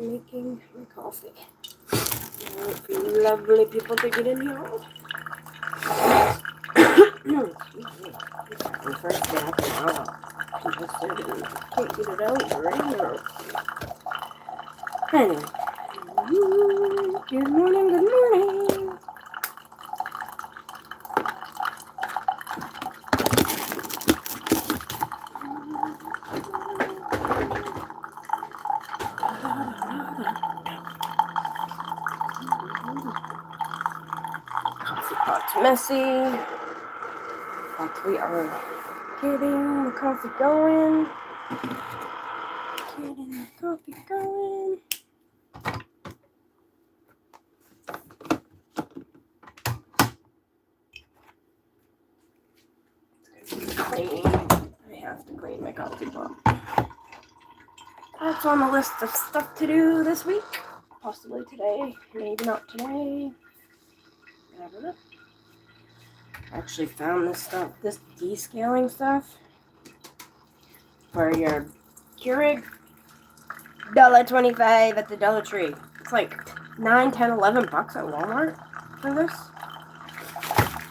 making my coffee. Lovely people to get in here. Excuse me. The first day after now, she just said it can't get it out right now. Anyway. Good morning, good morning. Coffee pot's messy, but we are getting the coffee going. Getting the coffee going. Clean. I have to clean my coffee pot. That's on the list of stuff to do this week. Possibly today, maybe not today. I don't know. I actually found this stuff, this descaling stuff for your Keurig. $1.25 at the Dollar Tree. It's like $9, $10, $11 at Walmart for this.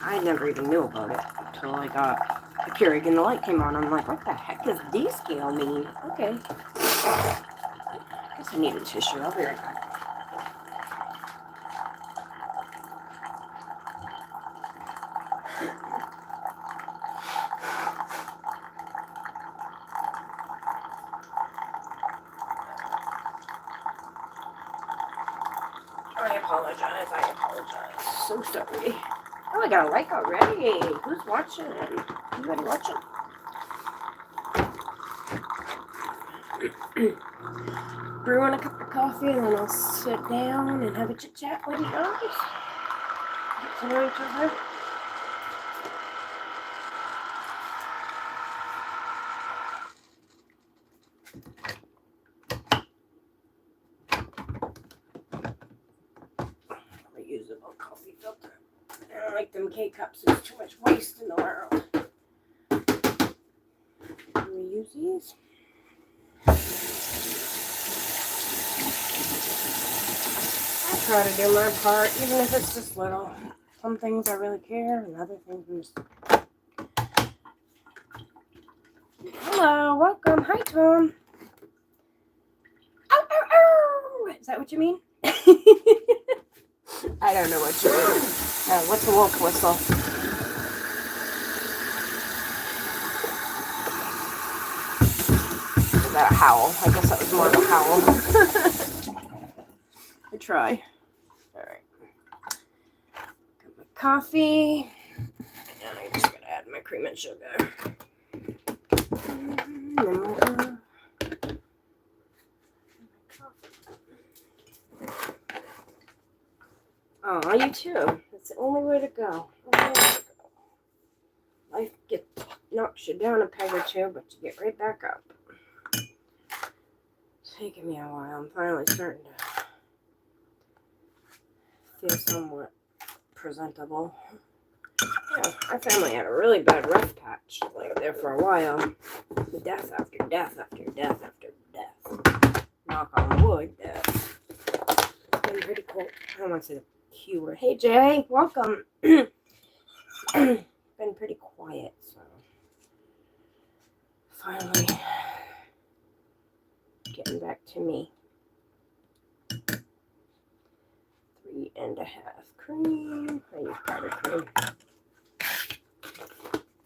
I never even knew about it until I got the Keurig and the light came on. I'm like, what the heck does descale mean? Okay. I guess I need a tissue. I'll be right back. I apologize. So sorry. Oh, I got a like already. Who's watching? Anybody watching? Brewing a cup of coffee and then I'll sit down and have a chit chat with you guys. Get to know each other. Reusable coffee filter. I don't like them K-cups. There's too much waste in the world. Reuse these. I try to do my part, even if it's just little. Some things I really care, and other things I'm just... Hello, welcome. Hi, Tom. Ow, ow, ow! Is that what you mean? I don't know what you mean. What's a wolf whistle? Is that a howl? I guess that was more of a howl. I try. Alright. Got my coffee. And I just gotta add my cream and sugar. Oh, you too. That's the only way to go. Life knocks you down a peg or two, but you get right back up. It's taking me a while. I'm finally starting to feel somewhat presentable. Yeah, our family had a really bad rough patch like there for a while. Death after death after death after death. Knock on wood, death. It's been pretty cool. I don't want to say the Q word. Hey Jay, welcome. Been pretty quiet, so finally getting back to me. 3.5 cream. I use powder cream.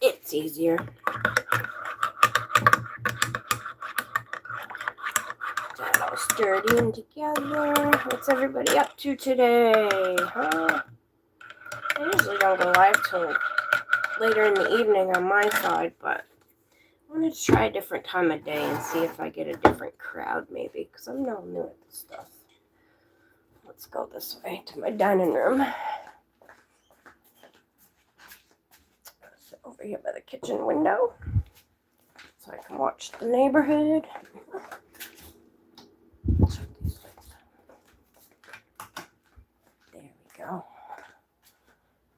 It's easier. Got it all sturdy and together. What's everybody up to today? Huh? I usually don't go live till later in the evening on my side, but I wanted to try a different time of day and see if I get a different crowd maybe, because I'm not new at this stuff. Let's go this way to my dining room. Sit over here by the kitchen window so I can watch the neighborhood. There we go.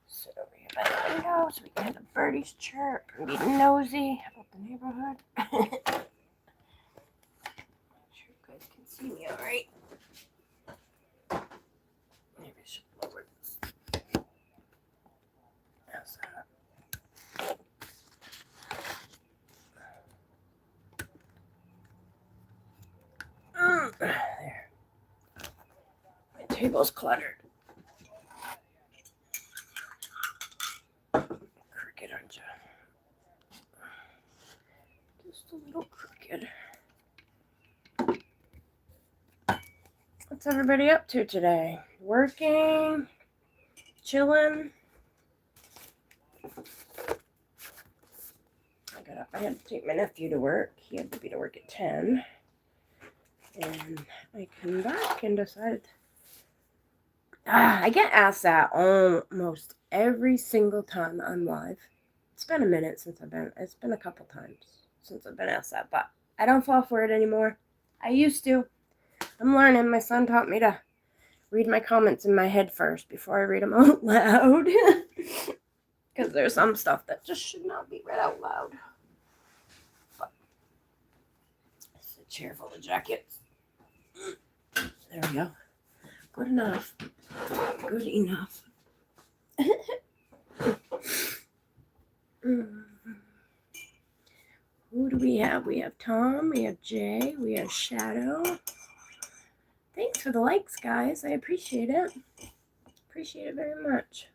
Sit over here by the window so we can have the birdies chirp and be nosy about the neighborhood. Make sure you guys can see me all right. table's cluttered. Crooked, aren't you? Just a little crooked. What's everybody up to today? Working? Chilling? I had to take my nephew to work. He had to be to work at 10. And I came back and decided... I get asked that almost every single time I'm live. It's been a minute since it's been a couple times since I've been asked that, but I don't fall for it anymore. I used to. I'm learning. My son taught me to read my comments in my head first before I read them out loud. Because there's some stuff that just should not be read out loud. But it's a chair full of jackets. There we go. Good enough. Good enough. Who do we have? We have Tom, we have Jay, we have Shadow. Thanks for the likes, guys. I appreciate it. Appreciate it very much.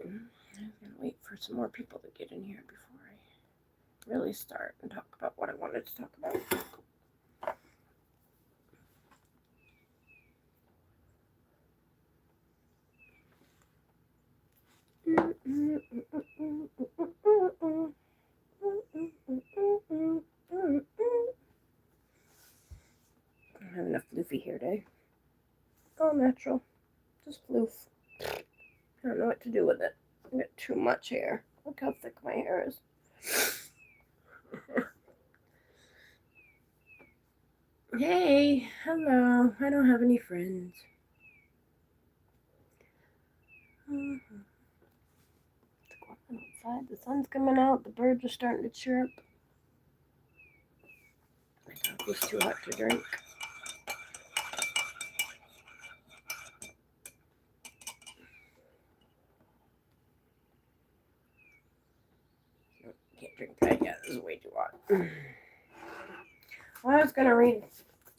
I'm going to wait for some more people to get in here before I really start and talk about what I wanted to talk about. I don't have enough floofy here today. All natural. Just floof. I don't know what to do with it. I got too much hair. Look how thick my hair is. Hey, hello. I don't have any friends. Outside, the sun's coming out. The birds are starting to chirp. My dog was too hot to drink. Can't drink that yet. This is way too hot. Well, I was gonna read.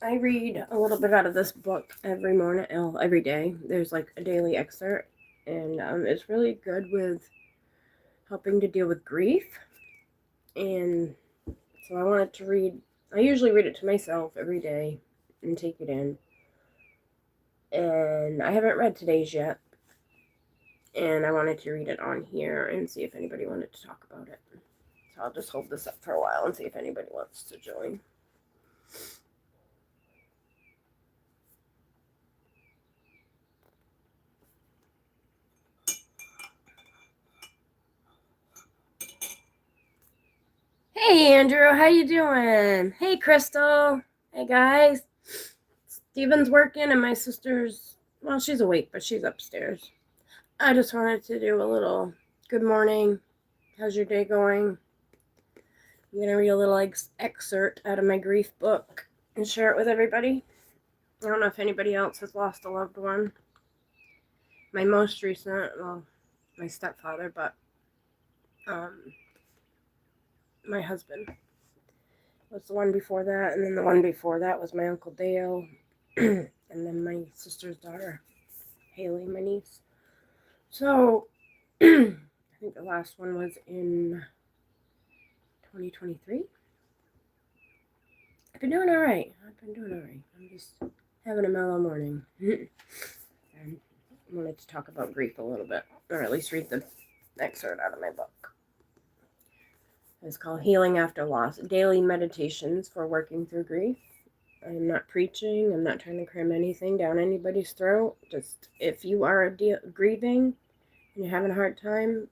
I read a little bit out of this book every morning, every day. There's like a daily excerpt, and it's really good with helping to deal with grief. And so I wanted to read. I usually read it to myself every day and take it in. And I haven't read today's yet. And I wanted to read it on here and see if anybody wanted to talk about it. So I'll just hold this up for a while and see if anybody wants to join. Hey Andrew, how you doing? Hey Crystal. Hey guys. Steven's working and my sister's, well, she's awake, but she's upstairs. I just wanted to do a little good morning. How's your day going? I'm going to read a little excerpt out of my grief book and share it with everybody. I don't know if anybody else has lost a loved one. My most recent, well, my stepfather, but my husband was the one before that, and then the one before that was my Uncle Dale, and then my sister's daughter, Haley, my niece. So, I think the last one was in 2023. I've been doing all right. I'm just having a mellow morning. And I wanted to talk about grief a little bit, or at least read the excerpt out of my book. It's called Healing After Loss, Daily Meditations for Working Through Grief. I'm not preaching. I'm not trying to cram anything down anybody's throat. Just if you are grieving and you're having a hard time,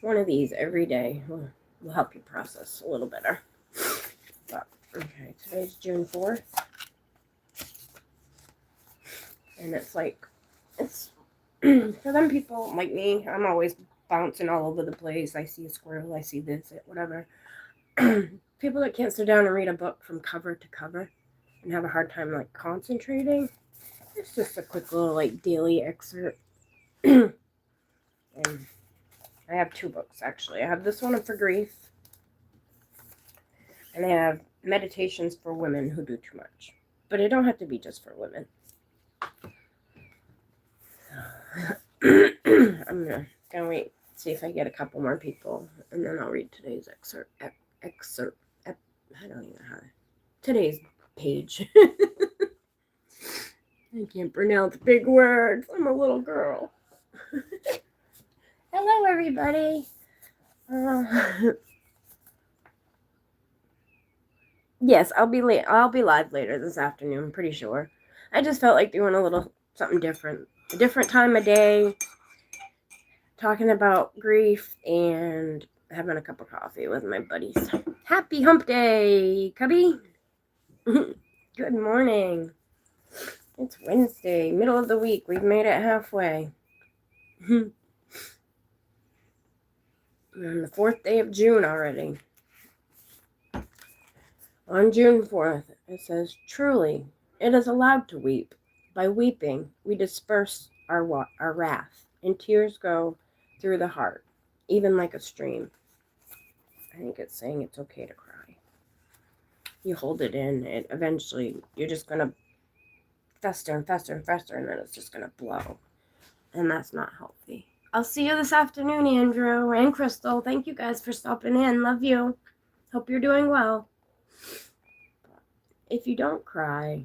one of these every day will help you process a little better. But, okay, today's June 4th. And it's like, it's for them people like me, I'm always bouncing all over the place. I see a squirrel, I see this, whatever. People that can't sit down and read a book from cover to cover and have a hard time like concentrating. It's just a quick little like daily excerpt. And I have two books actually. I have this one for grief, and I have Meditations for Women Who Do Too Much. But it don't have to be just for women. I'm gonna wait, see if I get a couple more people, and then I'll read today's excerpt. I don't even know how today's page. I can't pronounce big words. I'm a little girl. Hello, everybody. Yes, I'll be late. I'll be live later this afternoon. I'm pretty sure. I just felt like doing a little something different, a different time of day, talking about grief and having a cup of coffee with my buddies. Happy Hump Day, Cubby. Good morning. It's Wednesday, middle of the week. We've made it halfway. On the 4th day of June already. On June 4th, it says, "Truly, it is allowed to weep. By weeping, we disperse our wrath, and tears go through the heart, even like a stream." I think it's saying it's okay to cry. You hold it in, and eventually you're just going to fester and fester and fester, and then it's just going to blow. And that's not healthy. I'll see you this afternoon, Andrew and Crystal. Thank you guys for stopping in. Love you. Hope you're doing well. If you don't cry,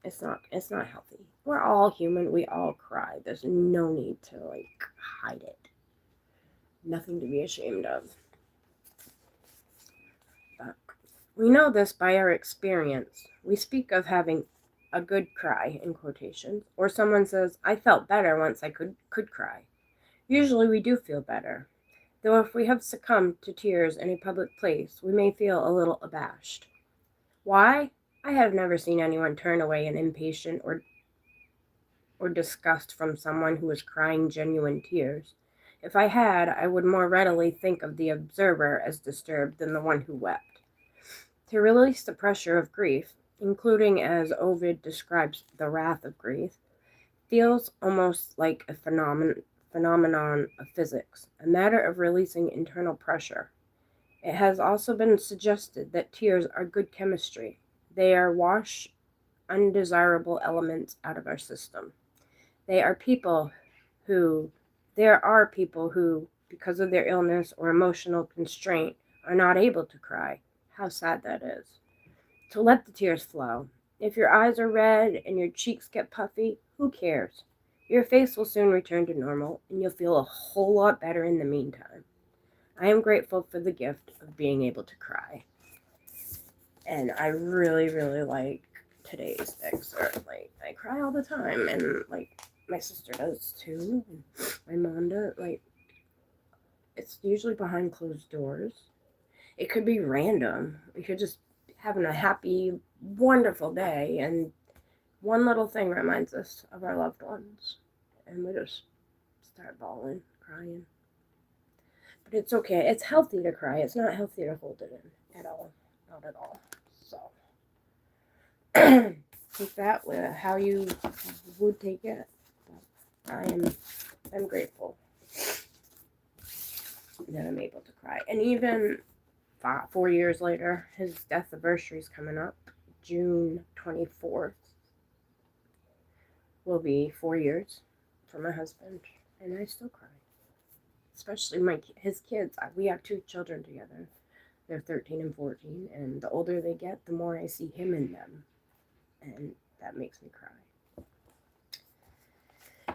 it's not healthy. We're all human. We all cry. There's no need to hide it. Nothing to be ashamed of. But we know this by our experience. We speak of having a good cry in quotations, or someone says, "I felt better once I could cry." Usually we do feel better, though if we have succumbed to tears in a public place, we may feel a little abashed. Why? I have never seen anyone turn away in impatience or disgust from someone who was crying genuine tears. If I had, I would more readily think of the observer as disturbed than the one who wept. To release the pressure of grief, including as Ovid describes the wrath of grief, feels almost like a phenomenon of physics, a matter of releasing internal pressure. It has also been suggested that tears are good chemistry. They wash undesirable elements out of our system. There are people who, because of their illness or emotional constraint, are not able to cry. How sad that is. To let the tears flow. If your eyes are red and your cheeks get puffy, who cares? Your face will soon return to normal, and you'll feel a whole lot better in the meantime. I am grateful for the gift of being able to cry. And I really, really like today's excerpt. I cry all the time, and my sister does too. And my mom does. It's usually behind closed doors. It could be random. We could just having a happy, wonderful day, and one little thing reminds us of our loved ones, and we just start bawling, crying. But it's okay. It's healthy to cry. It's not healthy to hold it in at all. Not at all. So take that with how you would take it. But I'm grateful that I'm able to cry. And even 4 years later, his death anniversary is coming up. June 24th will be 4 years for my husband, and I still cry. Especially his kids. We have 2 children together. They're 13 and 14, and the older they get, the more I see him in them, and that makes me cry. I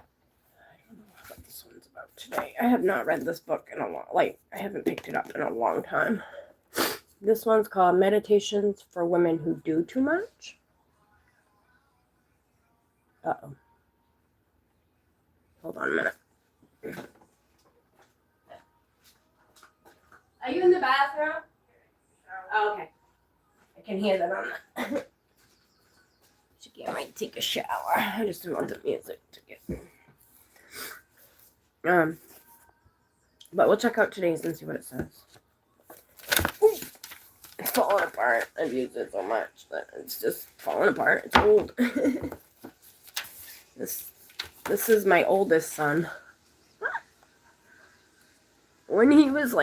don't know what this one's about today. I have not read this book in a long, I haven't picked it up in a long time. This one's called Meditations for Women Who Do Too Much. Uh-oh. Hold on a minute. Are you in the bathroom? Oh, okay. I can hear that on that. Should get ready to take a shower. I just don't want the music to get. But we'll check out today's and see what it says. Ooh, it's falling apart. I've used it so much that it's just falling apart. It's old. This is my oldest son. When he was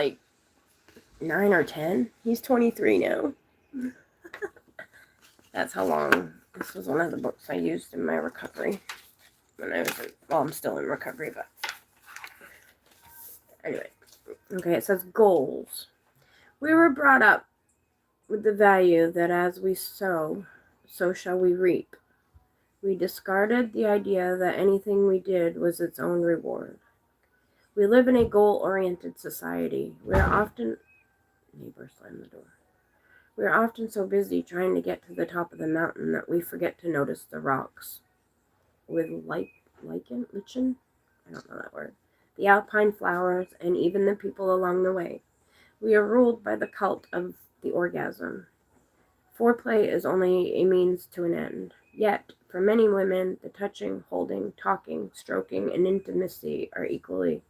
9 or 10, he's 23 now. That's how long This was one of the books I used in my recovery when I was I'm still in recovery, but anyway. Okay, it says goals. We were brought up with the value that as we sow, so shall we reap. We discarded the idea that anything we did was its own reward. We live in a goal-oriented society. Neighbor slammed the door. We are often so busy trying to get to the top of the mountain that we forget to notice the rocks. With lichen? I don't know that word. The alpine flowers, and even the people along the way. We are ruled by the cult of the orgasm. Foreplay is only a means to an end. Yet, for many women, the touching, holding, talking, stroking, and intimacy are equally,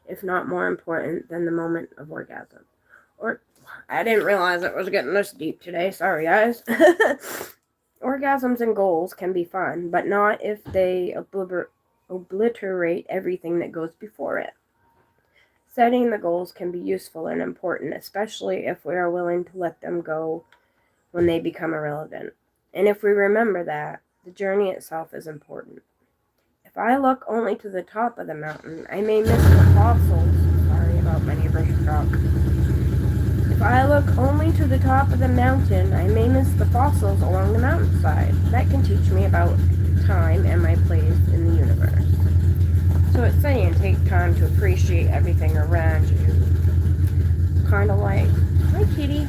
if not more important than the moment of orgasm. I didn't realize it was getting this deep today. Sorry, guys. Orgasms and goals can be fun, but not if they obliterate everything that goes before it. Setting the goals can be useful and important, especially if we are willing to let them go when they become irrelevant. And if we remember that, the journey itself is important. If I look only to the top of the mountain, I may miss the fossils. Sorry about my neighbor's truck. If I look only to the top of the mountain, I may miss the fossils along the mountainside. That can teach me about time and my place in the universe. So it's saying take time to appreciate everything around you. Kind of like, hi kitty,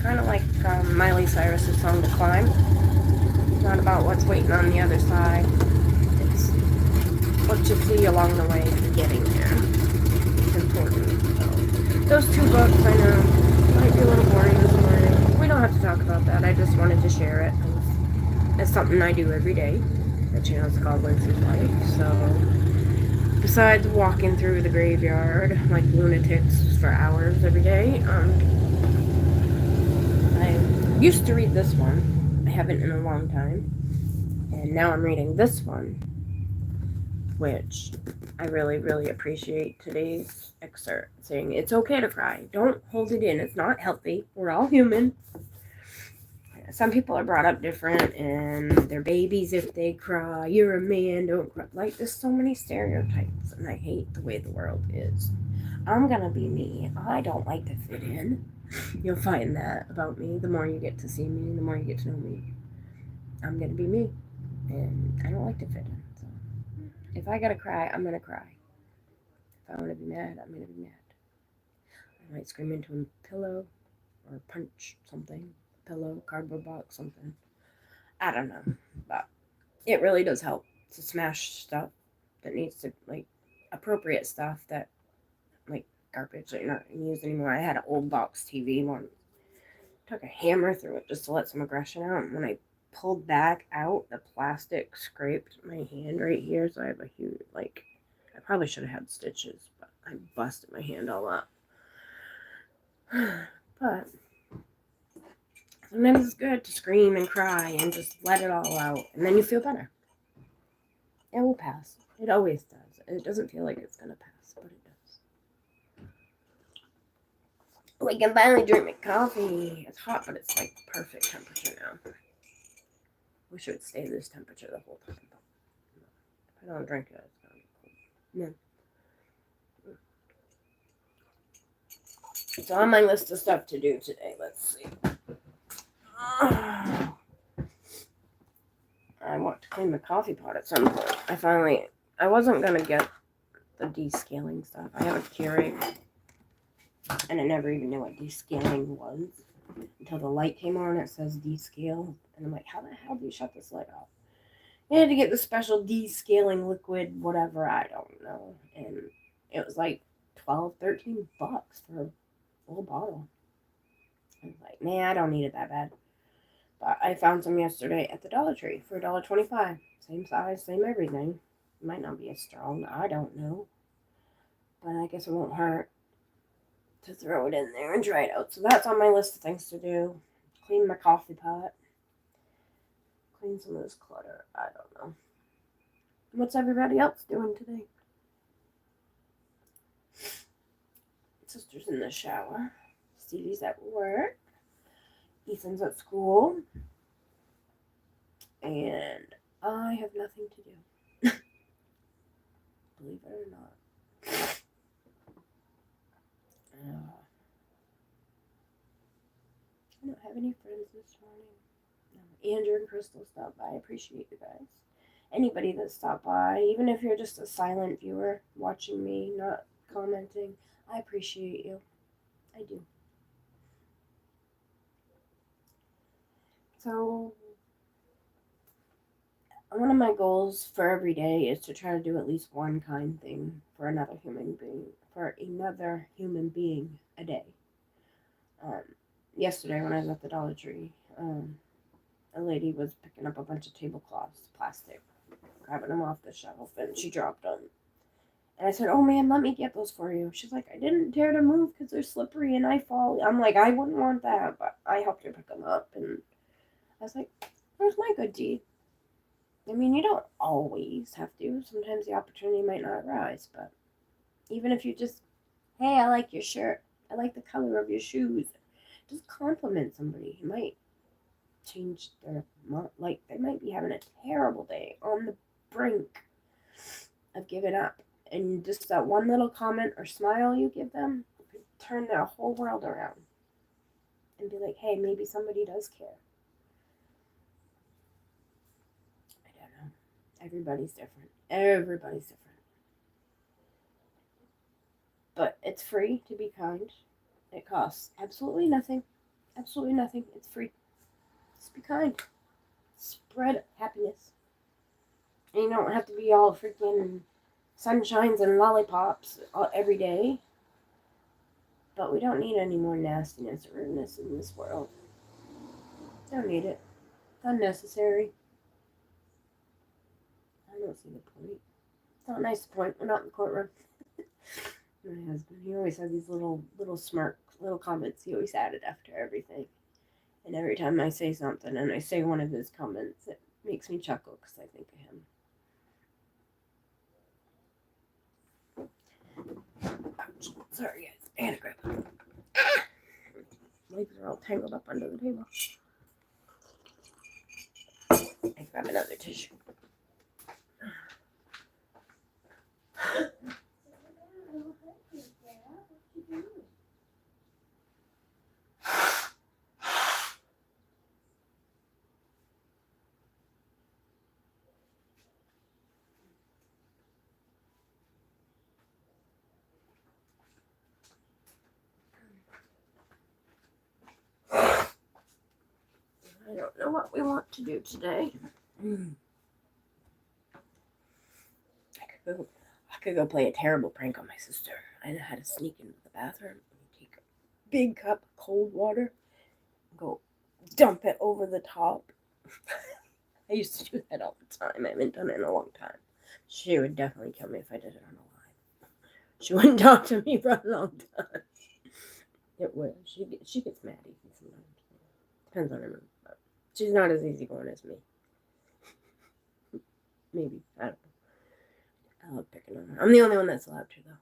kind of like Miley Cyrus's song To Climb. It's not about what's waiting on the other side. It's what you see along the way to getting there. It's important. So, those two books, I know, might be a little boring this morning. We don't have to talk about that. I just wanted to share it. It's something I do every day. The channel's called Lindsay's Life. So, besides walking through the graveyard like lunatics for hours every day, I used to read this one. I haven't in a long time. And now I'm reading this one, which I really, really appreciate today's excerpt saying it's okay to cry. Don't hold it in. It's not healthy. We're all human. Some people are brought up different and they're babies if they cry. You're a man, don't cry. Like, there's so many stereotypes and I hate the way the world is. I'm gonna be me. I don't like to fit in. You'll find that about me. The more you get to see me, the more you get to know me. I'm gonna be me. And I don't like to fit in. So if I gotta cry, I'm gonna cry. If I wanna be mad, I'm gonna be mad. I might scream into a pillow or punch something. Pillow, cardboard box, something. I don't know. But it really does help to smash stuff that needs to, like, appropriate stuff that, like, garbage that you're not going to use anymore. I had an old box TV once. Took a hammer through it just to let some aggression out. And when I pulled back out, the plastic scraped my hand right here. So I have a huge, like, I probably should have had stitches, but I busted my hand all up. But sometimes it's good to scream and cry and just let it all out. And then you feel better. It will pass. It always does. It doesn't feel like it's going to pass, but it does. We can finally drink my coffee. It's hot, but it's like perfect temperature now. Wish it would stay this temperature the whole time. If I don't drink it, it's going to be cold. Yeah. It's on my list of stuff to do today. Let's see. I want to clean the coffee pot at some point. I wasn't going to get the descaling stuff. I have a Keurig, and I never even knew what descaling was until the light came on. It says descale, and I'm like, how the hell do you shut this light off? I had to get the special descaling liquid, whatever, I don't know, and it was like $12-13 for a full bottle. I was like, man, I don't need it that bad. But I found some yesterday at the Dollar Tree for $1.25. Same size, same everything. It might not be as strong, I don't know. But I guess it won't hurt to throw it in there and dry it out. So that's on my list of things to do. Clean my coffee pot. Clean some of this clutter. I don't know. What's everybody else doing today? Sister's in the shower. Stevie's at work. Ethan's at school. and I have nothing to do. Believe it or not. I don't have any friends this morning. No. Andrew and Crystal stopped by. I appreciate you guys. Anybody that stopped by, even if you're just a silent viewer watching me, not commenting, I appreciate you. I do. So, one of my goals for every day is to try to do at least one kind thing for another human being a day. Yesterday when I was at the Dollar Tree, a lady was picking up a bunch of tablecloths, plastic, grabbing them off the shelf, and she dropped them. And I said, "Oh man, let me get those for you." She's like, "I didn't dare to move because they're slippery and I fall." I'm like, "I wouldn't want that," but I helped her pick them up, and I was like, "There's my good deed." I mean, you don't always have to. Sometimes the opportunity might not arise, but even if you just, "Hey, I like your shirt. I like the color of your shoes." Just compliment somebody. You might change their, like, they might be having a terrible day, on the brink of giving up. And just that one little comment or smile you give them could turn their whole world around. And be like, hey, maybe somebody does care. I don't know. Everybody's different. Everybody's different. But it's free to be kind. It costs absolutely nothing. Absolutely nothing. It's free. Just be kind. Spread happiness. And you don't have to be all freaking sunshines and lollipops every day. But we don't need any more nastiness or rudeness in this world. Don't need it. It's unnecessary. I don't see the point. It's not nice to point. We're not in the courtroom. My husband, he always has these little smirks, little comments he always added after everything. And every time I say something and I say one of his comments, it makes me chuckle because I think of him. Ouch. Sorry, guys. I had to grab them. Legs are all tangled up under the table. I grab another tissue. I don't know what we want to do today. I could go play a terrible prank on my sister. I know how to sneak into the bathroom and take a big cup of cold water and go dump it over the top. I used to do that all the time. I haven't done it in a long time. She would definitely kill me if I did it on a live. She wouldn't talk to me for a long time. It would. She gets mad easy sometimes. Depends on her mood. But she's not as easygoing as me. Maybe. I don't know. I love picking on her. I'm the only one that's allowed to, though.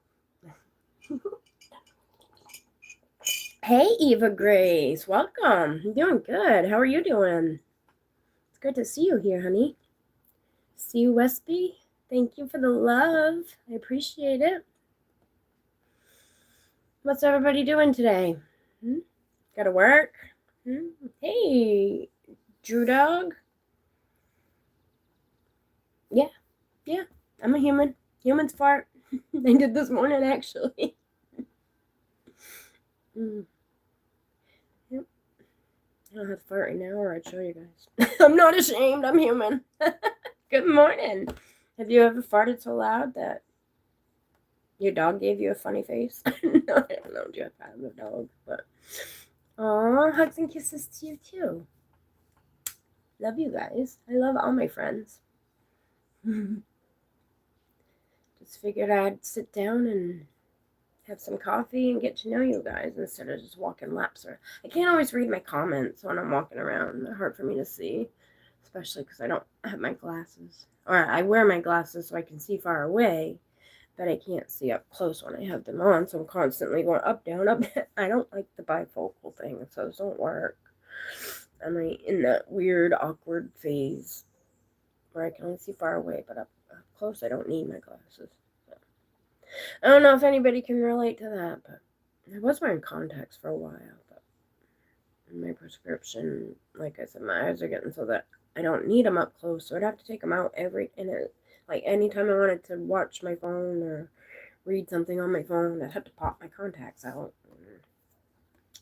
Hey, Eva Grace. Welcome. I'm doing good. How are you doing? It's good to see you here, honey. See you, Westby. Thank you for the love. I appreciate it. What's everybody doing today? Gotta work? Hey, Drew Dog. Yeah. I'm a human. Humans fart. I did this morning, actually. Yep. I don't have to fart right now, or I'd show you guys. I'm not ashamed. I'm human. Good morning. Have you ever farted so loud that your dog gave you a funny face? No, I don't know. Do you have a dog? But aw, hugs and kisses to you too. Love you guys. I love all my friends. Just figured I'd sit down and have some coffee and get to know you guys instead of just walking laps. I can't always read my comments when I'm walking around. They're hard for me to see, especially because I don't have my glasses. Or I wear my glasses so I can see far away, but I can't see up close when I have them on, so I'm constantly going up, down, up. I don't like the bifocal thing, so those don't work. I'm in that weird, awkward phase where I can only see far away, but up close I don't need my glasses. So. I don't know if anybody can relate to that, but I was wearing contacts for a while, but my prescription, like I said, my eyes are getting so that I don't need them up close, so I'd have to take them out like anytime I wanted to watch my phone or read something on my phone, I'd have to pop my contacts out.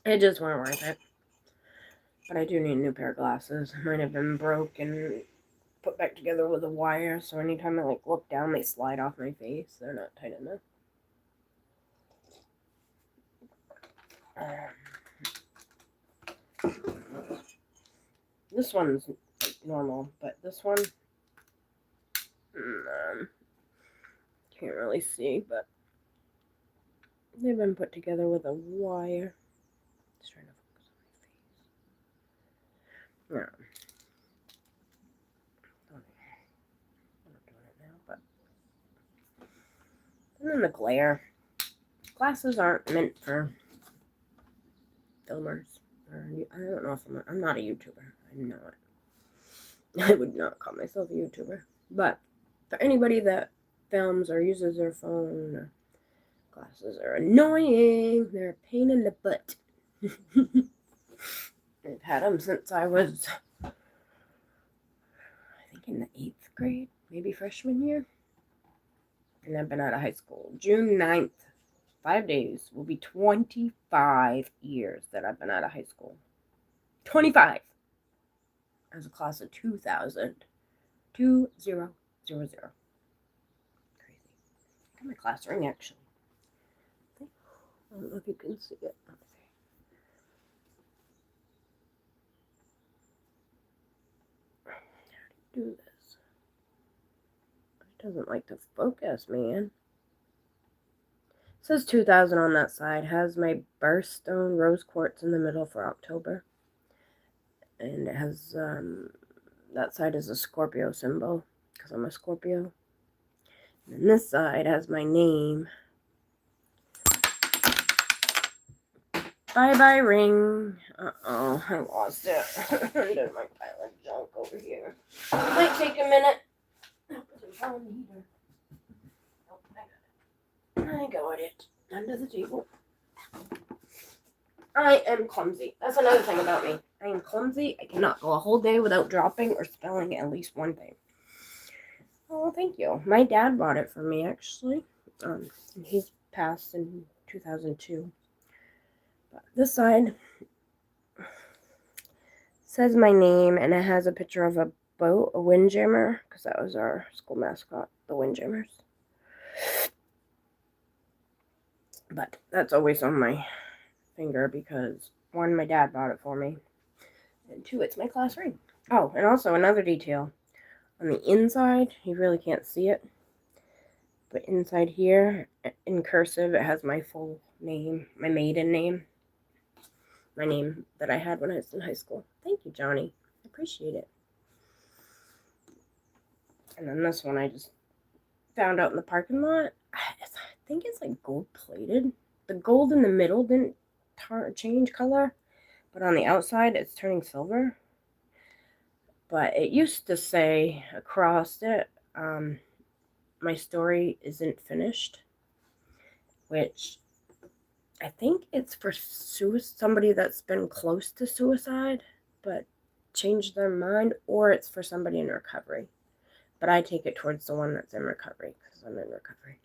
It just wasn't worth it. But I do need a new pair of glasses. Mine have been broken, put back together with a wire, so anytime I look down, they slide off my face. They're not tight enough. This one's normal, but this one, can't really see, but they've been put together with a wire. Just trying to focus on my face. No. I'm not doing it now, but. And then the glare. Glasses aren't meant for filmers. I don't know if I'm not a YouTuber. I'm not. I would not call myself a YouTuber. But for anybody that films or uses their phone, glasses are annoying. They're a pain in the butt. I've had them since I was, I think, in the 8th grade, maybe freshman year. And I've been out of high school. June 9th, 5 days, will be 25 years that I've been out of high school. 25! As a class of 2000. 2000. Crazy. I got my class ring, actually. I don't know if you can see it. How do you do this? It doesn't like to focus, man. It says 2000 on that side. Has my birthstone rose quartz in the middle for October. And it has, that side is a Scorpio symbol, because I'm a Scorpio. And then this side has my name. Bye-bye ring. Uh-oh, I lost it. There's my pile of junk over here. Might take a minute. I got it. Under the table. I am clumsy. That's another thing about me. I am clumsy. I cannot go a whole day without dropping or spelling at least one thing. Oh, thank you. My dad bought it for me, actually. He's passed in 2002. But this side says my name, and it has a picture of a boat, a windjammer, because that was our school mascot, the Windjammers. But that's always on my finger because, 1, my dad bought it for me, and 2, it's my class ring. Oh, and also another detail. On the inside, you really can't see it, but inside here, in cursive, it has my full name, my maiden name, my name that I had when I was in high school. Thank you, Johnny. I appreciate it. And then this one I just found out in the parking lot. I think it's like gold-plated. The gold in the middle didn't change color, but on the outside, it's turning silver. But it used to say across it, my story isn't finished, which I think it's for somebody that's been close to suicide, but changed their mind, or it's for somebody in recovery. But I take it towards the one that's in recovery, because I'm in recovery.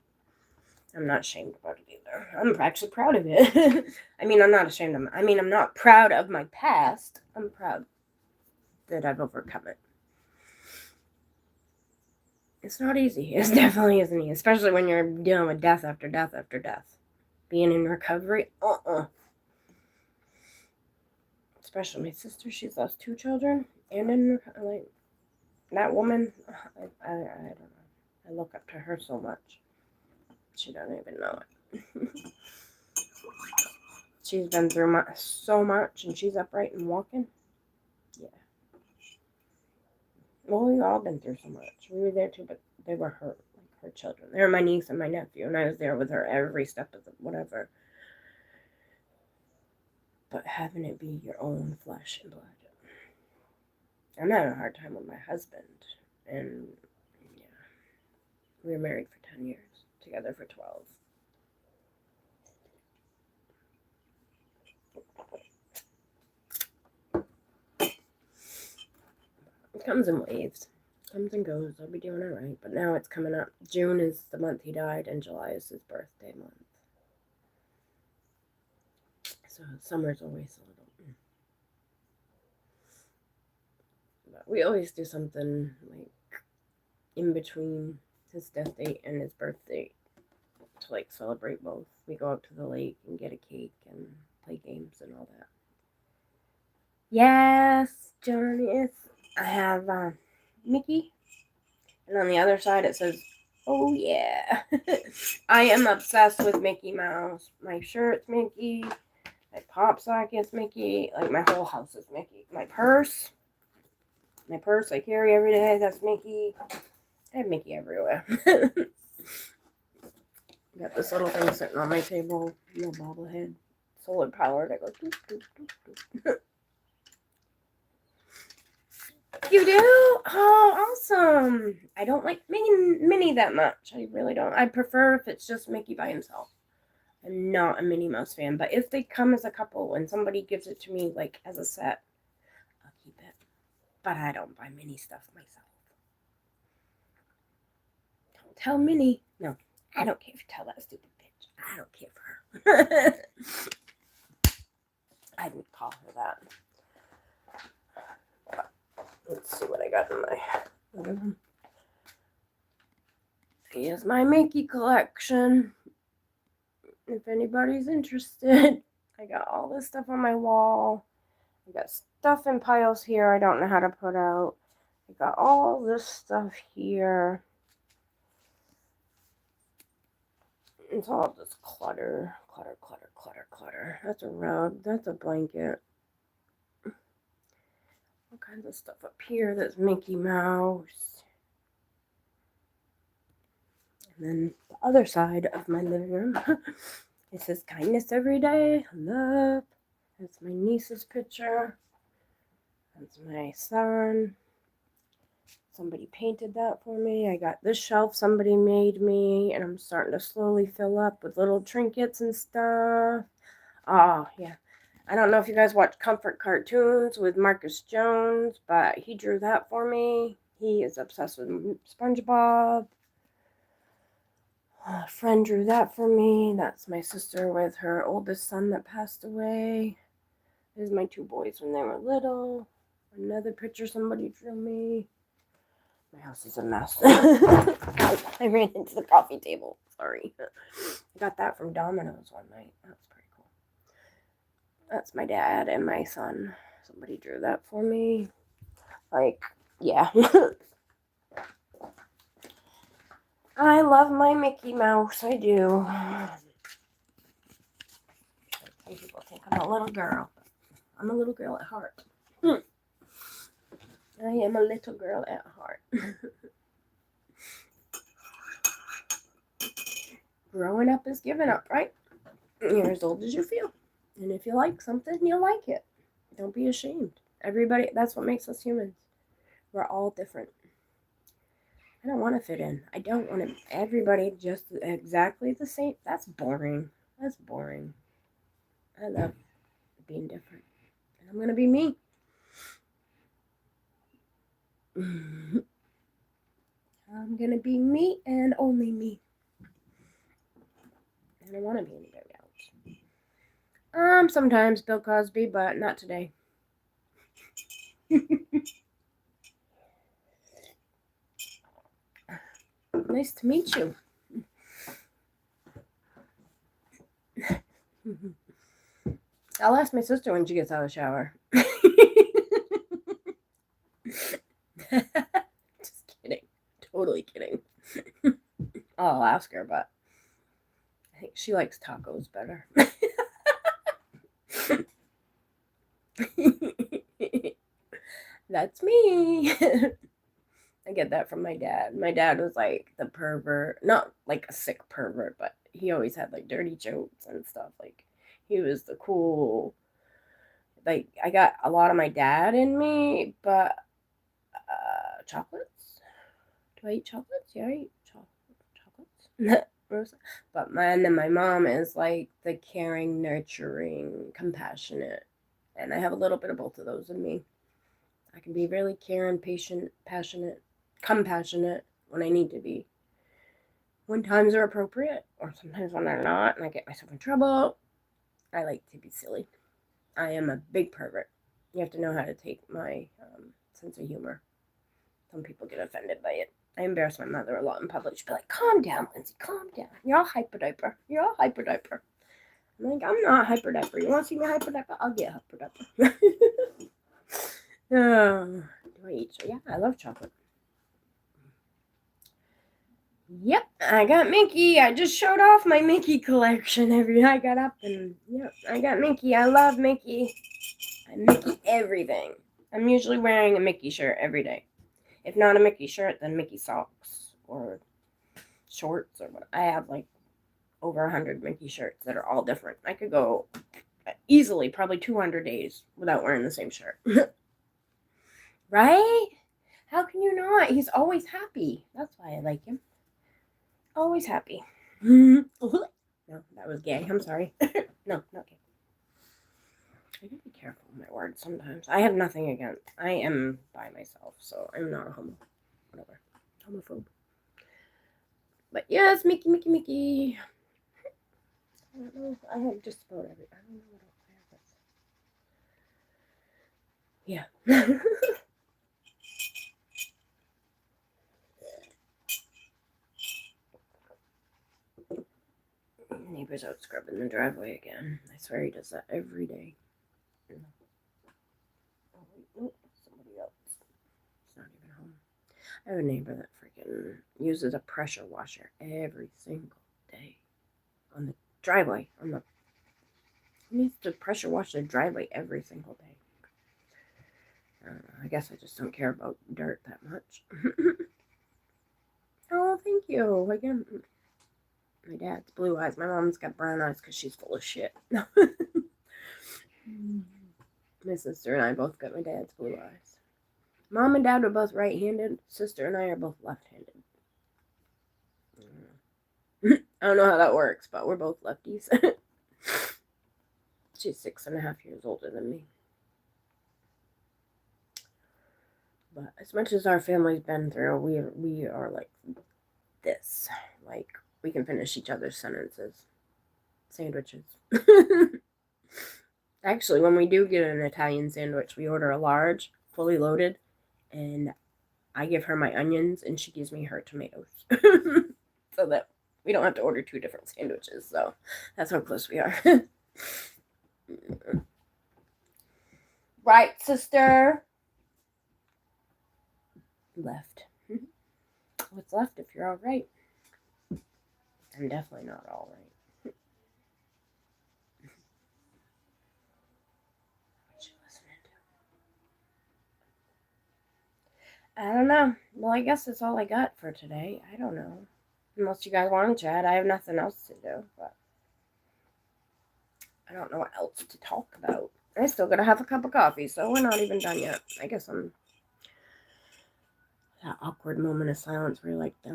I'm not ashamed about it either. I'm actually proud of it. I mean, I'm not ashamed of it. I mean, I'm not proud of my past. I'm proud that I've overcome it. It's not easy. It definitely isn't easy, especially when you're dealing with death after death after death. Being in recovery, Especially my sister, she's lost 2 children, and that woman, I don't know. I look up to her so much. She doesn't even know it. She's been through so much, and she's upright and walking. Yeah. Well, we've all been through so much. We were there too, but they were her children. They were my niece and my nephew, and I was there with her every step of whatever. But having it be your own flesh and blood. I'm having a hard time with my husband, and yeah, we were married for 10 years, together for 12. It comes in waves. Comes and goes. I'll be doing all right. But now it's coming up. June is the month he died, and July is his birthday month. So summer's always a little. But we always do something like in between his death date and his birthday to like celebrate both. We go out to the lake and get a cake and play games and all that. Yes, Johnny. I have Mickey, and on the other side it says, "Oh yeah." I am obsessed with Mickey Mouse. My shirt's Mickey. My pop socket's Mickey. Like my whole house is Mickey. My purse I carry every day, that's Mickey. I have Mickey everywhere. Got this little thing sitting on my table, no bobblehead, solar powered. I go doop, doop, doop, doop. You do? Oh, awesome. I don't like Minnie that much. I really don't. I prefer if it's just Mickey by himself. I'm not a Minnie Mouse fan, but if they come as a couple and somebody gives it to me like as a set, I'll keep it. But I don't buy Minnie stuff myself. Don't tell Minnie. No, I don't care if you tell that stupid bitch. I don't care for her. I didn't call her that. Let's see what I got in my. Here's my Mickey collection. If anybody's interested, I got all this stuff on my wall. I got stuff in piles here I don't know how to put out. I got all this stuff here. It's all this clutter. That's a rug. That's a blanket. All kinds of stuff up here. That's Mickey Mouse. And then the other side of my living room. It says kindness every day. Love. That's my niece's picture. That's my son. Somebody painted that for me. I got this shelf somebody made me, and I'm starting to slowly fill up with little trinkets and stuff. Oh, yeah. I don't know if you guys watch Comfort Cartoons with Marcus Jones, but he drew that for me. He is obsessed with SpongeBob. A friend drew that for me. That's my sister with her oldest son that passed away. There's my two boys when they were little. Another picture somebody drew me. My house is a mess. I ran into the coffee table. Sorry. I got that from Domino's one night. That's pretty cool. That's my dad and my son. Somebody drew that for me. Like, yeah. I love my Mickey Mouse. I do. Some people think I'm a little girl. I'm a little girl at heart. I am a little girl at heart. Growing up is giving up, right? You're as old as you feel. And if you like something, you'll like it. Don't be ashamed. Everybody, that's what makes us humans. We're all different. I don't want to fit in. I don't want everybody just exactly the same. That's boring. That's boring. I love being different. And I'm going to be me. I'm going to be me and only me. I don't want to be anybody else. Sometimes Bill Cosby, but not today. Nice to meet you. I'll ask my sister when she gets out of the shower. Just kidding. Totally kidding. I'll ask her, but I think she likes tacos better. That's me. I get that from my dad. My dad was like the pervert, not like a sick pervert, but he always had like dirty jokes and stuff. Like he was the cool, like I got a lot of my dad in me, but chocolates. Do I eat chocolates? Yeah, I eat chocolates. But my mom is like the caring, nurturing, compassionate. And I have a little bit of both of those in me. I can be really caring, patient, passionate, compassionate when I need to be. When times are appropriate, or sometimes when they're not, and I get myself in trouble, I like to be silly. I am a big pervert. You have to know how to take my sense of humor. Some people get offended by it. I embarrass my mother a lot in public. She'll be like, calm down, Lindsay, calm down. You're all hyper diaper. You're all hyper diaper. I'm like, I'm not hyper diaper. You want to see me hyper diaper? I'll get hyper diaper. Do I eat? Yeah, I love chocolate. Yep, I got Mickey. I just showed off my Mickey collection. I got up and yep, I got Mickey. I love Mickey. I Mickey everything. I'm usually wearing a Mickey shirt every day. If not a Mickey shirt, then Mickey socks or shorts or what. I have like over 100 Mickey shirts that are all different. I could go easily probably 200 days without wearing the same shirt. Right? How can you not? He's always happy. That's why I like him. Always happy. No, that was gay. I'm sorry. No, not gay. I gotta be careful with my words sometimes. I have nothing against. I am by myself, so I'm not a homo. Whatever. Homophobe. But yes, Mickey. I don't know. I have just about every. I don't know what else I have. Yeah. Neighbor's out scrubbing the driveway again. I swear he does that every day. Oh, wait, nope, somebody else. It's not even home. I have a neighbor that freaking uses a pressure washer every single day on the driveway. He needs to pressure wash the driveway every single day. I guess I just don't care about dirt that much. Oh, thank you. Again, my dad's blue eyes. My mom's got brown eyes because she's full of shit. My sister and I both got my dad's blue eyes. Mom and dad were both right-handed. Sister and I are both left-handed. I don't know how that works, but we're both lefties. She's 6.5 years older than me. But as much as our family's been through, we are like this. Like, we can finish each other's sentences. Sandwiches. Actually, when we do get an Italian sandwich, we order a large, fully loaded, and I give her my onions, and she gives me her tomatoes. So that we don't have to order 2 different sandwiches. So that's how close we are. Right, sister? Left. What's left if you're all right? I'm definitely not all right. What you listening to? I don't know. Well, I guess that's all I got for today. I don't know. Unless you guys want to chat, I have nothing else to do. But I don't know what else to talk about. I still gotta have a cup of coffee, so we're not even done yet. I guess I'm that awkward moment of silence where you're like, I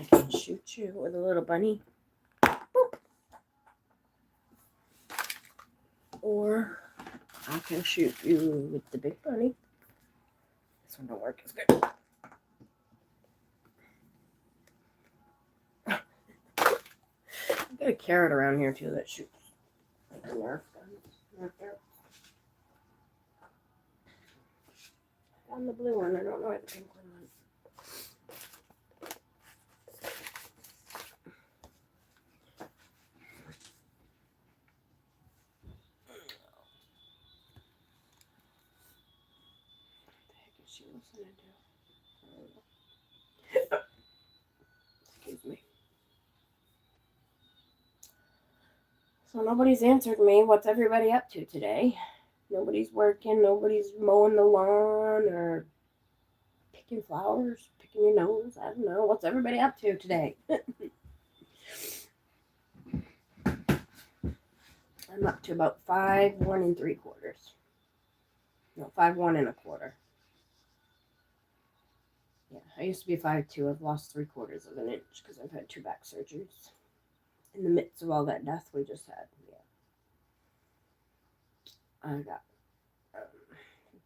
can shoot you with a little bunny. Boop. Or I can shoot you with the big bunny. This one don't work as good. I've got a carrot around here too that shoots like a Nerf gun. On the blue one, I don't know where the pink one went. What the heck is she listening to? Excuse me. So nobody's answered me. What's everybody up to today? Nobody's working. Nobody's mowing the lawn or picking flowers, picking your nose. I don't know. What's everybody up to today? I'm up to about 5 1 3/4. No, 5'1 1/4. Yeah, I used to be 5'2". I've lost 3/4 of an inch because I've had 2 back surgeries. In the midst of all that death we just had, yeah. I got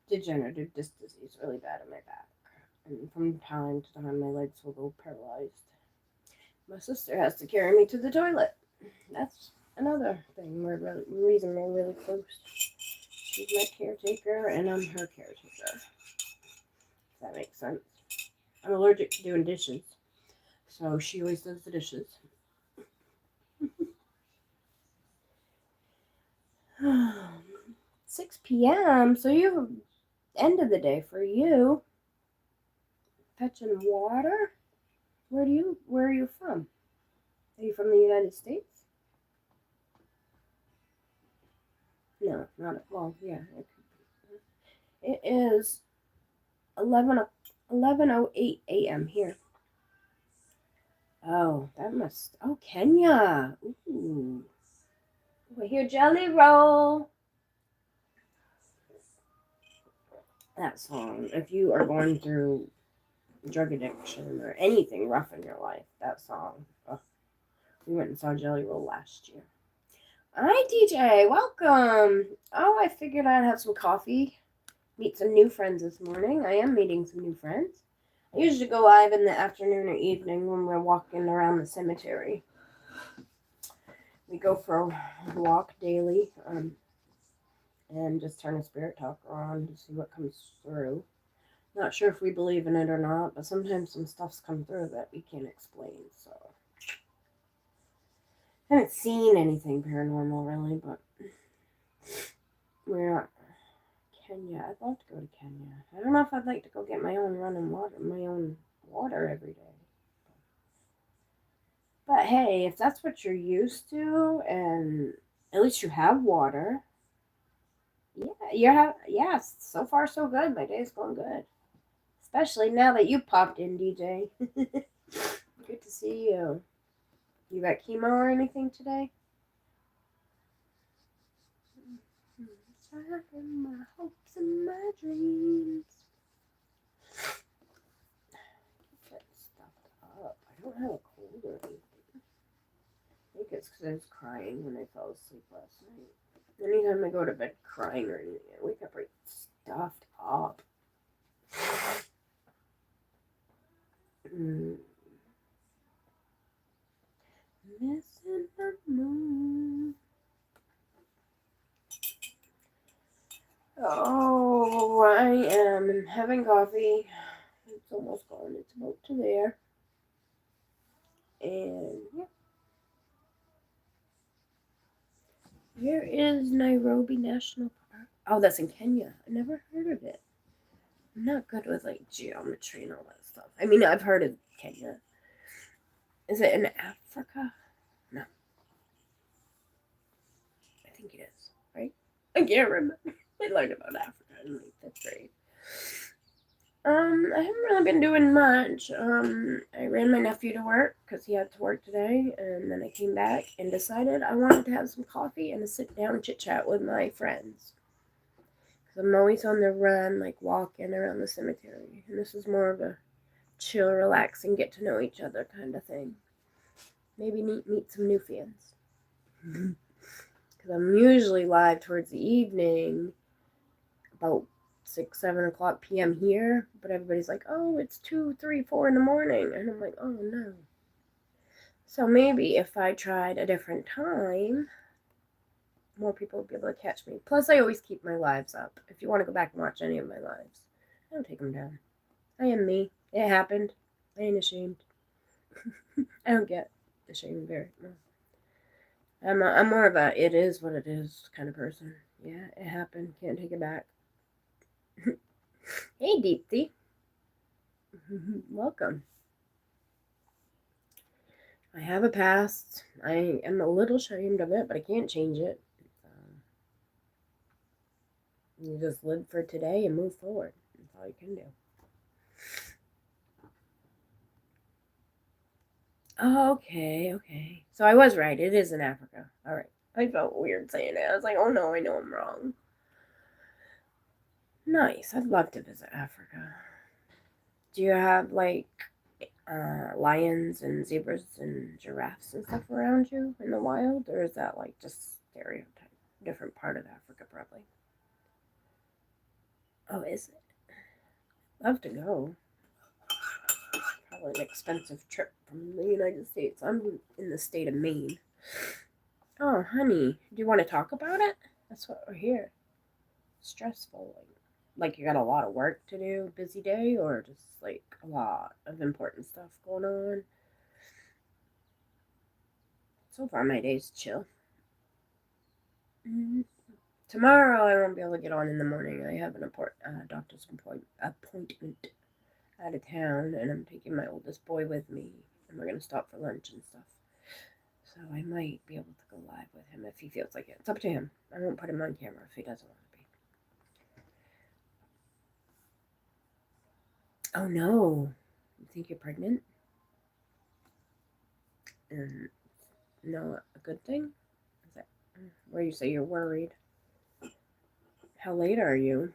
degenerative disc disease really bad in my back. And from time to time, my legs will go paralyzed. My sister has to carry me to the toilet. That's another thing. Reason we're really close. She's my caretaker, and I'm her caretaker. If that makes sense. I'm allergic to doing dishes, so she always does the dishes. 6 p.m. So you have end of the day for you. Fetching water. Where are you from? Are you from the United States? No, not at all. Yeah, it is 11:08 a.m. here. Oh, that must. Oh, Kenya. Ooh. We're here, Jelly Roll. That song. If you are going through drug addiction or anything rough in your life, that song. Oh, we went and saw Jelly Roll last year. Hi, DJ. Welcome. Oh, I figured I'd have some coffee. Meet some new friends this morning. I am meeting some new friends. I usually go live in the afternoon or evening when we're walking around the cemetery. We go for a walk daily and just turn a spirit talker on to see what comes through. Not sure if we believe in it or not, but sometimes some stuff's come through that we can't explain, so. I haven't seen anything paranormal really, but we're not. Kenya. I'd love to go to Kenya. I don't know if I'd like to go get my own running water, every day. But hey, if that's what you're used to, and at least you have water. Yeah, so far so good. My day's going good. Especially now that you popped in, DJ. Good to see you. You got chemo or anything today? My hopes and my dreams. Get stuffed up. I don't have a cold or anything. I think it's because I was crying when I fell asleep last night. Anytime I go to bed crying or anything, I wake up right stuffed up. Missing the moon. Oh, I am having coffee. It's almost gone. It's about to there. And yeah. Where is Nairobi National Park? Oh, that's in Kenya. I never heard of it. I'm not good with like geometry and all that stuff. I mean, I've heard of Kenya. Is it in Africa? No. I think it is, right? I can't remember. I learned about Africa in like 5th grade. I haven't really been doing much. I ran my nephew to work because he had to work today, and then I came back and decided I wanted to have some coffee and a sit-down chit-chat with my friends. Because I'm always on the run, like walking around the cemetery, and this is more of a chill, relaxing, get to know each other kind of thing. Maybe meet some new fans. Because I'm usually live towards the evening, about 6, 7 o'clock p.m. here, but everybody's like, oh, it's 2, 3, 4 in the morning, and I'm like, oh no. So maybe if I tried a different time, more people would be able to catch me. Plus, I always keep my lives up. If you want to go back and watch any of my lives, I don't take them down. I am me. It happened. I ain't ashamed. I don't get ashamed very much. I'm more of a it is what it is kind of person. Yeah, it happened. Can't take it back. Hey, Deepthi. Welcome. I have a past. I am a little ashamed of it, but I can't change it. You just live for today and move forward. That's all you can do. Oh, okay. So I was right. It is in Africa. All right. I felt weird saying it. I was like, oh no, I know I'm wrong. Nice. I'd love to visit Africa. Do you have like lions and zebras and giraffes and stuff around you in the wild, or is that like just stereotype? Different part of Africa, probably. Oh, is it? Love to go. Probably an expensive trip from the United States. I'm in the state of Maine. Oh, honey, do you want to talk about it? That's what we're here. Stressful. Like you got a lot of work to do, busy day, or just like a lot of important stuff going on? So far, my day's chill. Mm. Tomorrow, I won't be able to get on in the morning. I have an doctor's appointment out of town, and I'm taking my oldest boy with me, and we're gonna stop for lunch and stuff. So I might be able to go live with him if he feels like it. It's up to him. I won't put him on camera if he doesn't want to be. Oh no! You think you're pregnant? And no, a good thing? Is that where you say you're worried? How late are you?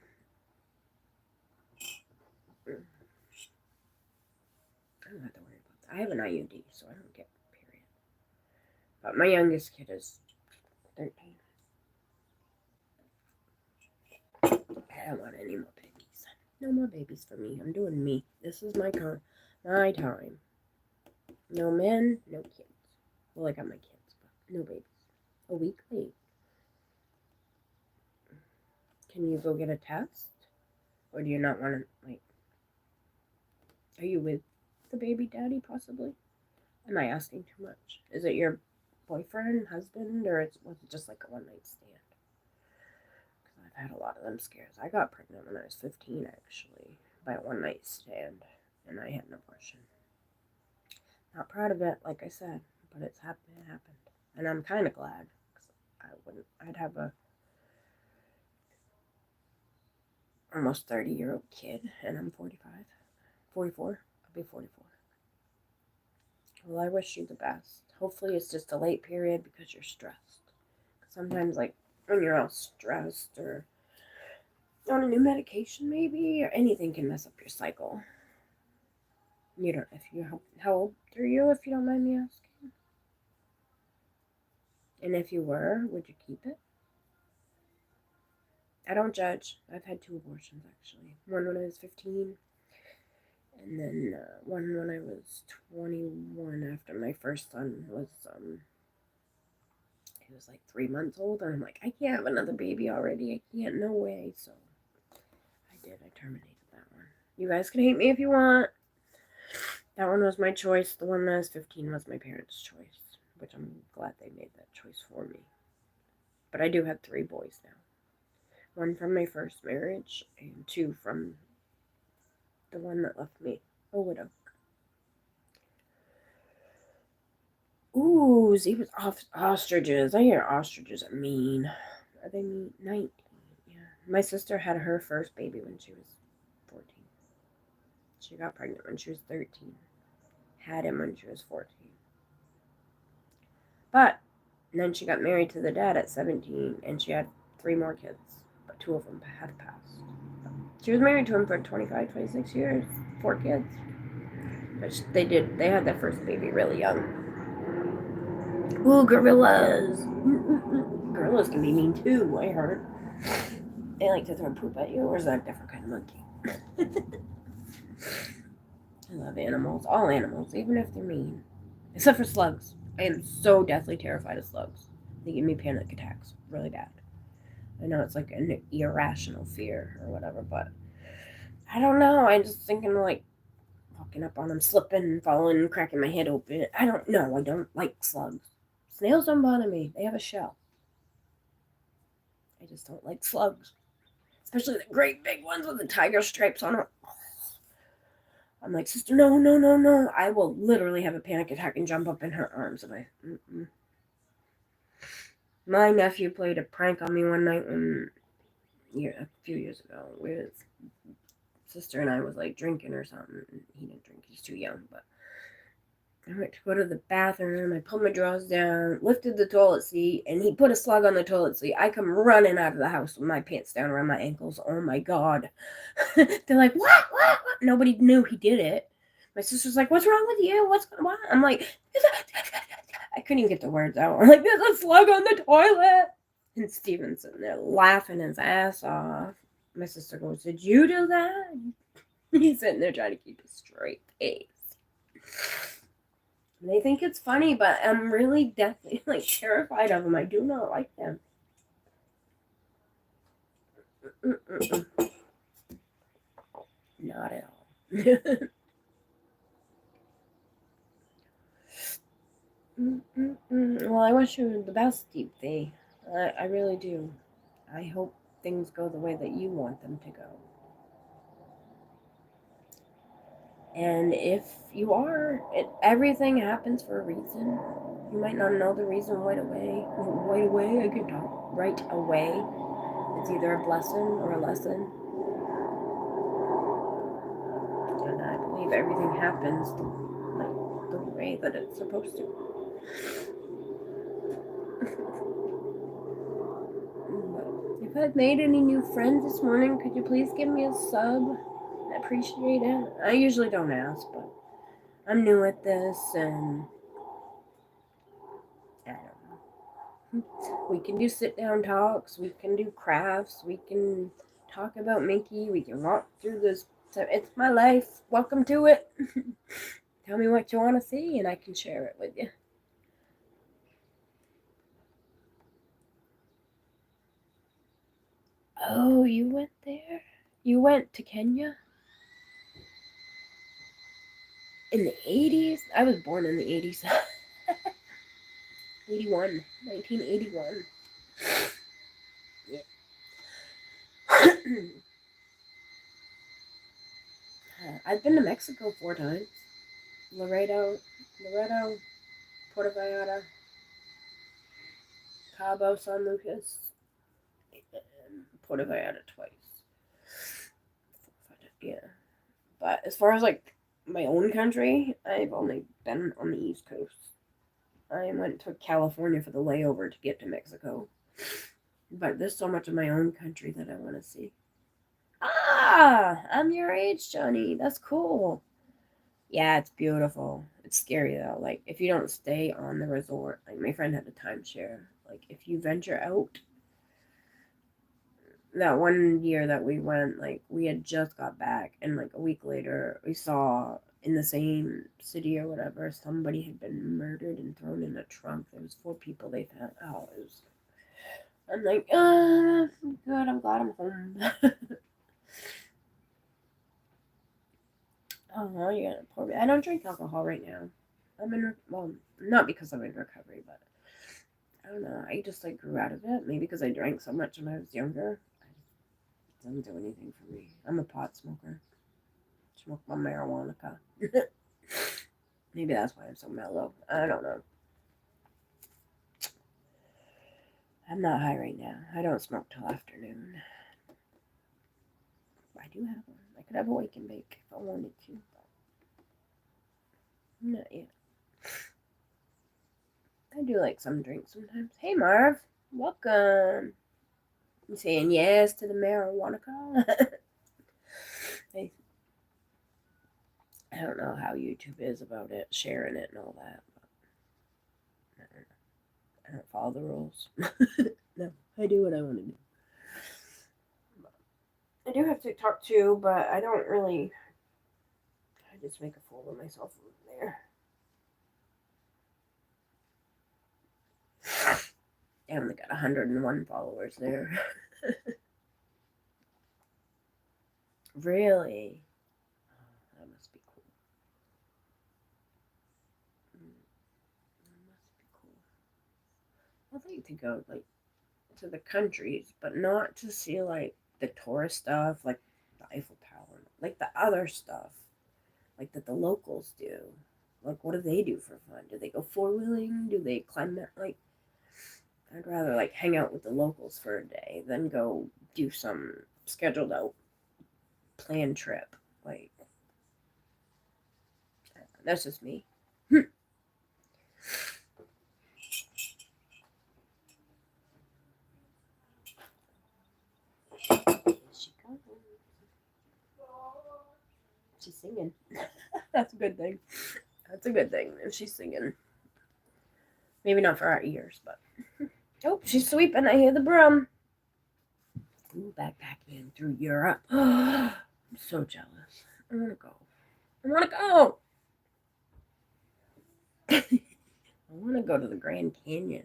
I don't have to worry about that. I have an IUD, so I don't get period. But my youngest kid is 13. I don't want any more babies. No more babies for me. I'm doing me. This is my time. No men, no kids. Well, I got my kids, but no babies. A week late. Can you go get a test? Or do you not want to, like... Are you with the baby daddy, possibly? Am I asking too much? Is it your boyfriend, husband, or was it just like a one-night stand? Because I've had a lot of them scares. I got pregnant when I was 15, actually, by a one-night stand, and I had an abortion. Not proud of it, like I said, but it happened, and I'm kind of glad. I'd have a almost 30-year-old kid, and I'm 45, 44. I'll be 44. Well, I wish you the best. Hopefully it's just a late period because you're stressed. Sometimes, like, when you're all stressed or on a new medication, maybe, or anything can mess up your cycle. You don't, how old are you, if you don't mind me asking? And if you were, would you keep it? I don't judge. I've had 2 abortions, actually. One when I was 15, and then one when I was 21 after my first son was, he was like 3 months old, and I'm like, I can't have another baby already. I can't, no way. So I did. I terminated that one. You guys can hate me if you want. That one was my choice. The one that was 15 was my parents' choice, which I'm glad they made that choice for me. But I do have 3 boys now. 1 from my first marriage, and 2 from the one that left me a widow. Ooh, zebras, ostriches. I hear ostriches are mean. Are they mean? 19. Yeah. My sister had her first baby when she was 14. She got pregnant when she was 13. Had him when she was 14. But then she got married to the dad at 17, and she had 3 more kids. But 2 of them had passed. She was married to him for 25, 26 years. 4 kids. But they had their first baby really young. Ooh, gorillas! Gorillas can be mean too, I heard. They like to throw poop at you, or is that a different kind of monkey? I love animals. All animals, even if they're mean. Except for slugs. I am so deathly terrified of slugs. They give me panic attacks really bad. I know it's like an irrational fear or whatever, but I don't know. I'm just thinking like walking up on them, slipping, falling, cracking my head open. I don't know. I don't like slugs. Snails don't bother me. They have a shell. I just don't like slugs. Especially the great big ones with the tiger stripes on them. I'm like, sister, no, no, no, no. I will literally have a panic attack and jump up in her arms. My nephew played a prank on me one night a few years ago. With sister and I was like drinking or something. He didn't drink. He's too young, but I went to go to the bathroom. I pulled my drawers down, lifted the toilet seat, and he put a slug on the toilet seat. I come running out of the house with my pants down around my ankles. Oh my God. They're like, what? Nobody knew he did it. My sister's like, what's wrong with you? What? I'm like, I couldn't even get the words out. I'm like, there's a slug on the toilet. And Steven's sitting there laughing his ass off. My sister goes, did you do that? He's sitting there trying to keep a straight face. They think it's funny, but I'm really definitely like terrified of them. I do not like them. Not at all. Well, I wish you the best, Deep Thee. I really do. I hope things go the way that you want them to go. And if you are, everything happens for a reason. You might not know the reason right away. I can talk. Right away. It's either a blessing or a lesson. And I believe everything happens the way that it's supposed to. If I've made any new friends this morning, could you please give me a sub? I appreciate it. I usually don't ask, but I'm new at this, and I don't know. We can do sit-down talks. We can do crafts. We can talk about Mickey. We can walk through this. It's my life. Welcome to it. Tell me what you want to see, and I can share it with you. Oh, you went there? You went to Kenya? In the 80s? I was born in the 80s. 1981. Yeah. I've been to Mexico 4 times. Laredo, Puerto Vallarta, Cabo San Lucas, and Puerto Vallarta twice. Yeah. But as far as like my own country, I've only been on the East Coast. I went to California for the layover to get to Mexico. But there's so much of my own country that I want to see. Ah, I'm your age, Johnny. That's cool. Yeah, it's beautiful. It's scary though. Like if you don't stay on the resort, like my friend had a timeshare. Like if you venture out, that one year that we went, like we had just got back, and like a week later, we saw in the same city or whatever, somebody had been murdered and thrown in a trunk. There was 4 people they found. Oh, it was. I'm like, good. I'm glad I'm home. Oh, you're gonna pour me. I don't drink alcohol right now. Not because I'm in recovery, but I don't know. I just like grew out of it. Maybe because I drank so much when I was younger. It doesn't do anything for me. I'm a pot smoker. Smoke my marijuana. Maybe that's why I'm so mellow. I don't know. I'm not high right now. I don't smoke till afternoon. I do have one. I could have a wake and bake if I wanted to. But not yet. I do like some drinks sometimes. Hey Marv, welcome. You saying yes to the marijuana? Hey. I don't know how YouTube is about it, sharing it and all that. But I don't follow the rules. No, I do what I want to do. I do have TikTok too, but I don't really. I just make a fool of myself there. I only got 101 followers there. Really? Oh, that must be cool. That must be cool. I'd like to go like to the countries, but not to see like the tourist stuff, like the Eiffel Tower, like the other stuff, like that the locals do. Like, what do they do for fun? Do they go 4-wheeling? Do they climb that? Like, I'd rather like hang out with the locals for a day than go do some scheduled out planned trip. Like, that's just me. singing. That's a good thing. That's a good thing if she's singing. Maybe not for our ears, but... Oh, she's sweeping. I hear the broom. Ooh, backpacking through Europe. I'm so jealous. I want to go. I want to go. I want to go to the Grand Canyon.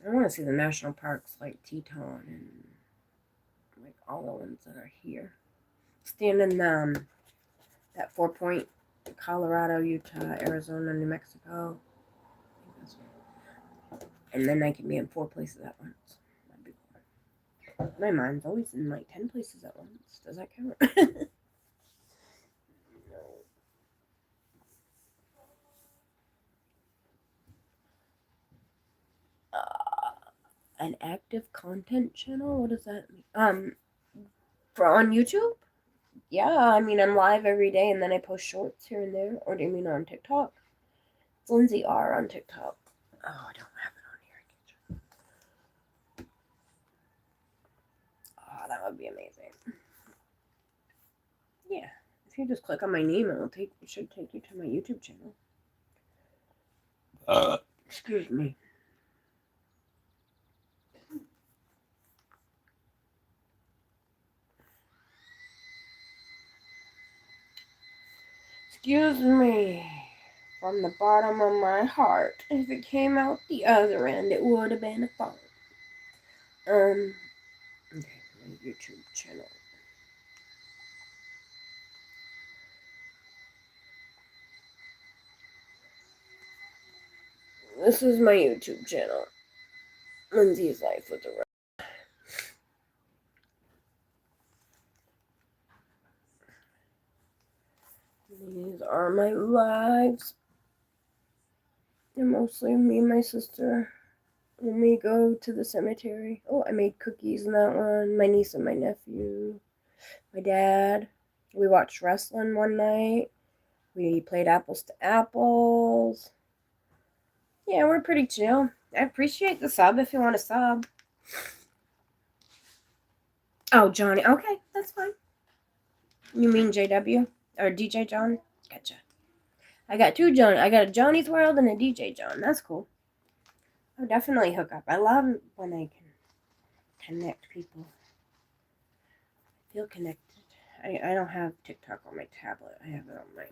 I want to see the national parks like Teton and like all the ones that are here. Stand in that 4-point Colorado, Utah, Arizona, New Mexico. And then I can be in 4 places at once. That'd be cool. My mind's always in like 10 places at once. Does that count? An active content channel? What does that mean? For on YouTube? Yeah, I mean, I'm live every day and then I post shorts here and there. Or do you mean on TikTok? It's Lindsay R on TikTok. Oh, I don't have it on here. Oh, that would be amazing. Yeah, if you just click on my name, it should take you to my YouTube channel. Excuse me. Excuse me. From the bottom of my heart. If it came out the other end, it would have been a fart. Okay, my YouTube channel. This is my YouTube channel. Lindsay's Life with the Rose. These are my lives. They're mostly me and my sister when we go to the cemetery. Oh, I made cookies in that one. My niece and my nephew. My dad. We watched wrestling one night. We played apples to apples. Yeah, we're pretty chill. I appreciate the sub if you want to sub. Oh, Johnny. Okay, that's fine. You mean JW? Or DJ John? Gotcha. I got 2 John. I got a Johnny's World and a DJ John. That's cool. I'll definitely hook up. I love when I can connect people. I feel connected. I don't have TikTok on my tablet. I have it on my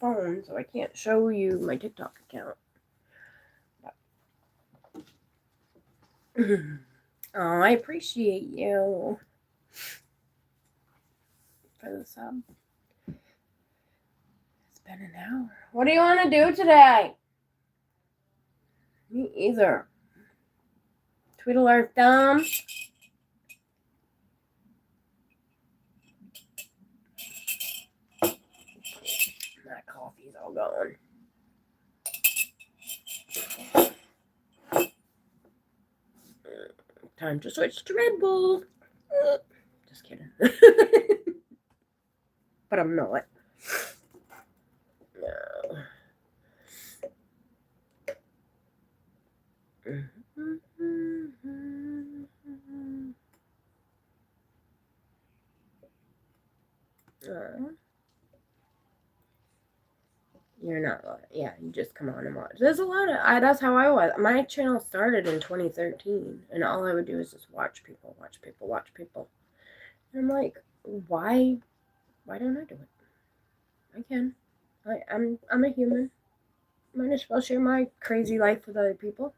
phone, so I can't show you my TikTok account. Oh, I appreciate you for the sub. It's been an hour. What do you want to do today? Me either. Twiddle our thumbs. My coffee's all gone. Time to switch to Red Bull. Just kidding. But I'm not. No. You're not. Yeah, you just come on and watch. There's a lot of. That's how I was. My channel started in 2013, and all I would do is just watch people. And I'm like, why don't I do it? I can. I'm a human. Might as well share my crazy life with other people.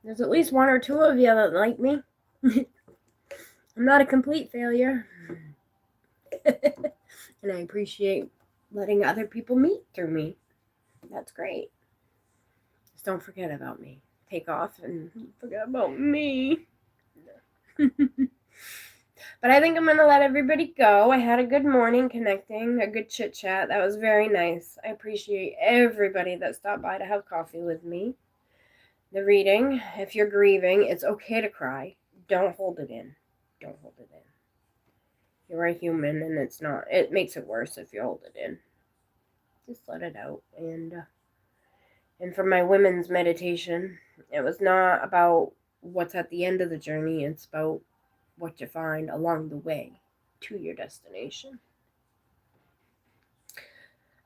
There's at least 1 or 2 of you that like me. I'm not a complete failure. And I appreciate letting other people meet through me. That's great. Just don't forget about me. Take off and forget about me. But I think I'm going to let everybody go. I had a good morning connecting, a good chit chat. That was very nice. I appreciate everybody that stopped by to have coffee with me. The reading, if you're grieving, it's okay to cry. Don't hold it in. Don't hold it in. You're a human, and it makes it worse if you hold it in. Just let it out. And for my women's meditation, it was not about what's at the end of the journey. It's about what you find along the way. to your destination.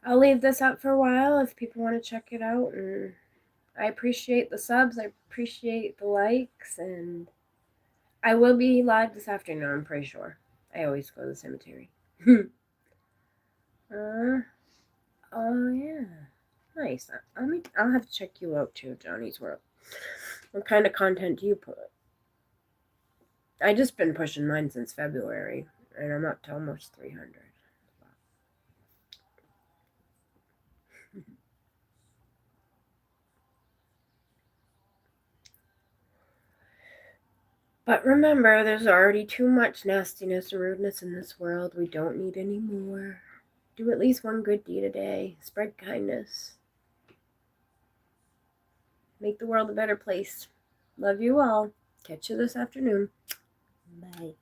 I'll leave this up for a while if people want to check it out, and I appreciate the subs, I appreciate the likes, and I will be live this afternoon, I'm pretty sure. I always go to the cemetery. Oh yeah. Nice. I'll have to check you out too, Johnny's World. What kind of content do you put? I just been pushing mine since February, and I'm up to almost 300. But remember, there's already too much nastiness and rudeness in this world. We don't need any more. Do at least one good deed a day. Spread kindness. Make the world a better place. Love you all. Catch you this afternoon. Bye.